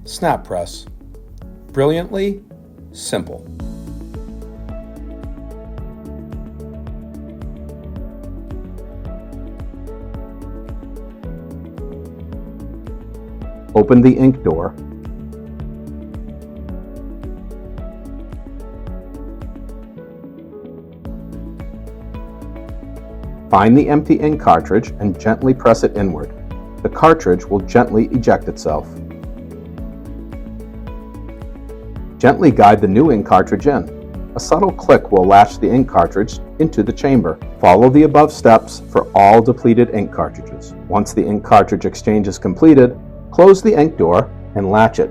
SnapPress. Brilliantly simple. Open the ink door. Find the empty ink cartridge and gently press it inward. The cartridge will gently eject itself. Gently guide the new ink cartridge in. A subtle click will latch the ink cartridge into the chamber. Follow the above steps for all depleted ink cartridges. Once the ink cartridge exchange is completed, close the ink door and latch it